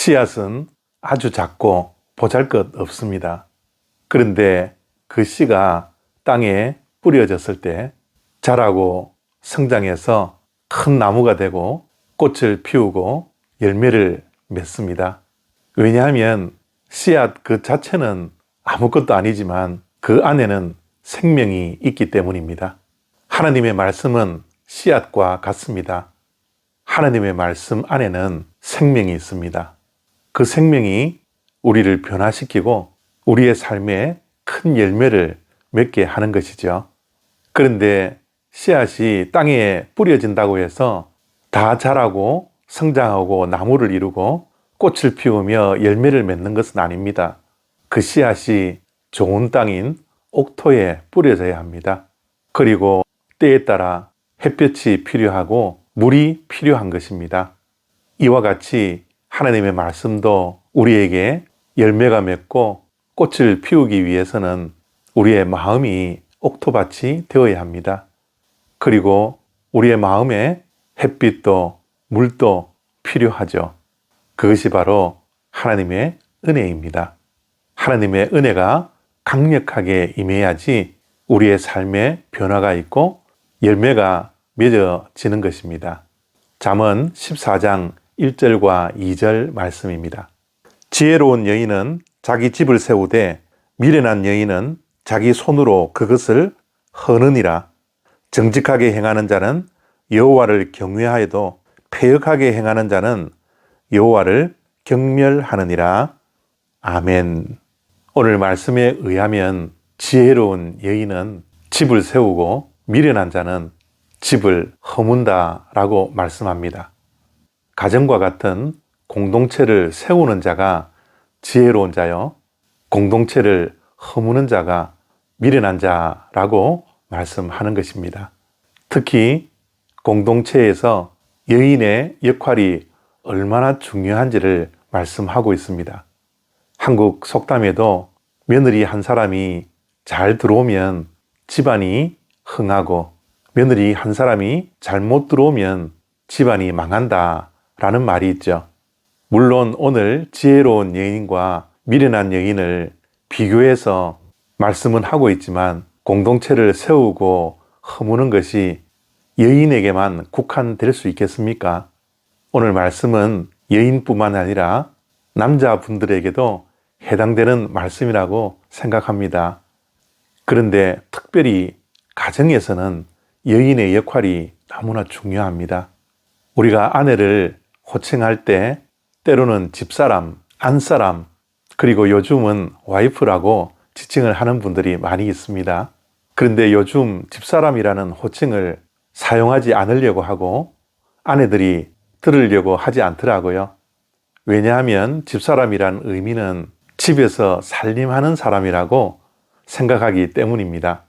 씨앗은 아주 작고 보잘것없습니다. 그런데 그 씨가 땅에 뿌려졌을 때 자라고 성장해서 큰 나무가 되고 꽃을 피우고 열매를 맺습니다. 왜냐하면 씨앗 그 자체는 아무것도 아니지만 그 안에는 생명이 있기 때문입니다. 하나님의 말씀은 씨앗과 같습니다. 하나님의 말씀 안에는 생명이 있습니다. 그 생명이 우리를 변화시키고 우리의 삶에 큰 열매를 맺게 하는 것이죠. 그런데 씨앗이 땅에 뿌려진다고 해서 다 자라고 성장하고 나무를 이루고 꽃을 피우며 열매를 맺는 것은 아닙니다. 그 씨앗이 좋은 땅인 옥토에 뿌려져야 합니다. 그리고 때에 따라 햇볕이 필요하고 물이 필요한 것입니다. 이와 같이 하나님의 말씀도 우리에게 열매가 맺고 꽃을 피우기 위해서는 우리의 마음이 옥토밭이 되어야 합니다. 그리고 우리의 마음에 햇빛도 물도 필요하죠. 그것이 바로 하나님의 은혜입니다. 하나님의 은혜가 강력하게 임해야지 우리의 삶에 변화가 있고 열매가 맺어지는 것입니다. 잠언 14장 1절과 2절 말씀입니다. 지혜로운 여인은 자기 집을 세우되 미련한 여인은 자기 손으로 그것을 허느니라. 정직하게 행하는 자는 여호와를 경외하여도 패역하게 행하는 자는 여호와를 경멸하느니라. 아멘. 오늘 말씀에 의하면 지혜로운 여인은 집을 세우고 미련한 자는 집을 허문다 라고 말씀합니다. 가정과 같은 공동체를 세우는 자가 지혜로운 자요, 공동체를 허무는 자가 미련한 자라고 말씀하는 것입니다. 특히 공동체에서 여인의 역할이 얼마나 중요한지를 말씀하고 있습니다. 한국 속담에도 며느리 한 사람이 잘 들어오면 집안이 흥하고 며느리 한 사람이 잘못 들어오면 집안이 망한다 라는 말이 있죠. 물론 오늘 지혜로운 여인과 미련한 여인을 비교해서 말씀은 하고 있지만 공동체를 세우고 허무는 것이 여인에게만 국한될 수 있겠습니까? 오늘 말씀은 여인뿐만 아니라 남자분들에게도 해당되는 말씀이라고 생각합니다. 그런데 특별히 가정에서는 여인의 역할이 너무나 중요합니다. 우리가 아내를 호칭할 때 때로는 집사람, 안사람, 그리고 요즘은 와이프라고 지칭을 하는 분들이 많이 있습니다. 그런데 요즘 집사람이라는 호칭을 사용하지 않으려고 하고 아내들이 들으려고 하지 않더라고요. 왜냐하면 집사람이란 의미는 집에서 살림하는 사람이라고 생각하기 때문입니다.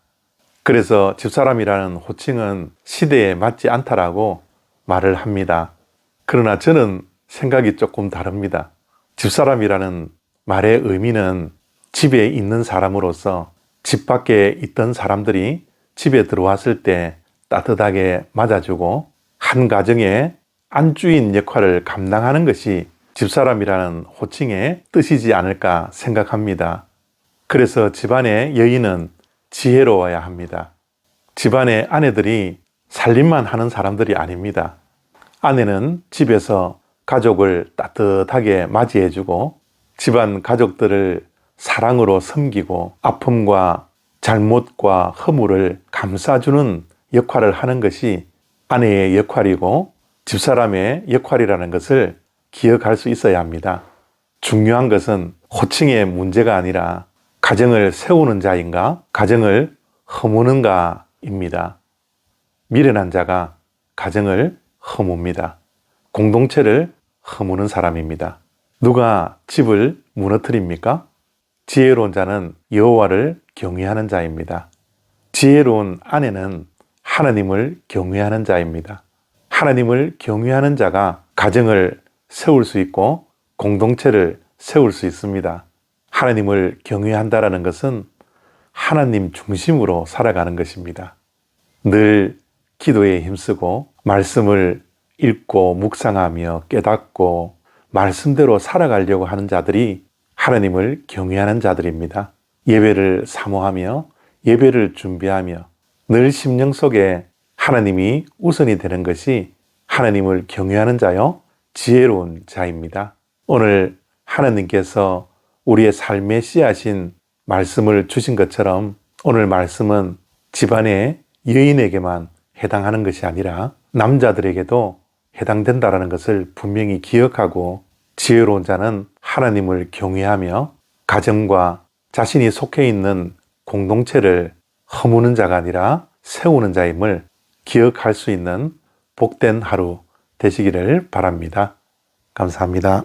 그래서 집사람이라는 호칭은 시대에 맞지 않다라고 말을 합니다. 그러나 저는 생각이 조금 다릅니다. 집사람이라는 말의 의미는 집에 있는 사람으로서 집 밖에 있던 사람들이 집에 들어왔을 때 따뜻하게 맞아주고 한 가정의 안주인 역할을 감당하는 것이 집사람이라는 호칭의 뜻이지 않을까 생각합니다. 그래서 집안의 여인은 지혜로워야 합니다. 집안의 아내들이 살림만 하는 사람들이 아닙니다. 아내는 집에서 가족을 따뜻하게 맞이해주고 집안 가족들을 사랑으로 섬기고 아픔과 잘못과 허물을 감싸주는 역할을 하는 것이 아내의 역할이고 집사람의 역할이라는 것을 기억할 수 있어야 합니다. 중요한 것은 호칭의 문제가 아니라 가정을 세우는 자인가, 가정을 허무는가입니다. 미련한 자가 가정을 허뭅니다. 공동체를 허무는 사람입니다. 누가 집을 무너뜨립니까? 지혜로운 자는 여호와를 경외하는 자입니다. 지혜로운 아내는 하나님을 경외하는 자입니다. 하나님을 경외하는 자가 가정을 세울 수 있고 공동체를 세울 수 있습니다. 하나님을 경외한다라는 것은 하나님 중심으로 살아가는 것입니다. 늘 기도에 힘쓰고 말씀을 읽고 묵상하며 깨닫고 말씀대로 살아가려고 하는 자들이 하나님을 경외하는 자들입니다. 예배를 사모하며 예배를 준비하며 늘 심령 속에 하나님이 우선이 되는 것이 하나님을 경외하는 자요 지혜로운 자입니다. 오늘 하나님께서 우리의 삶에 씨앗인 말씀을 주신 것처럼 오늘 말씀은 집안의 여인에게만 해당하는 것이 아니라 남자들에게도 해당된다라는 것을 분명히 기억하고 지혜로운 자는 하나님을 경외하며 가정과 자신이 속해 있는 공동체를 허무는 자가 아니라 세우는 자임을 기억할 수 있는 복된 하루 되시기를 바랍니다. 감사합니다.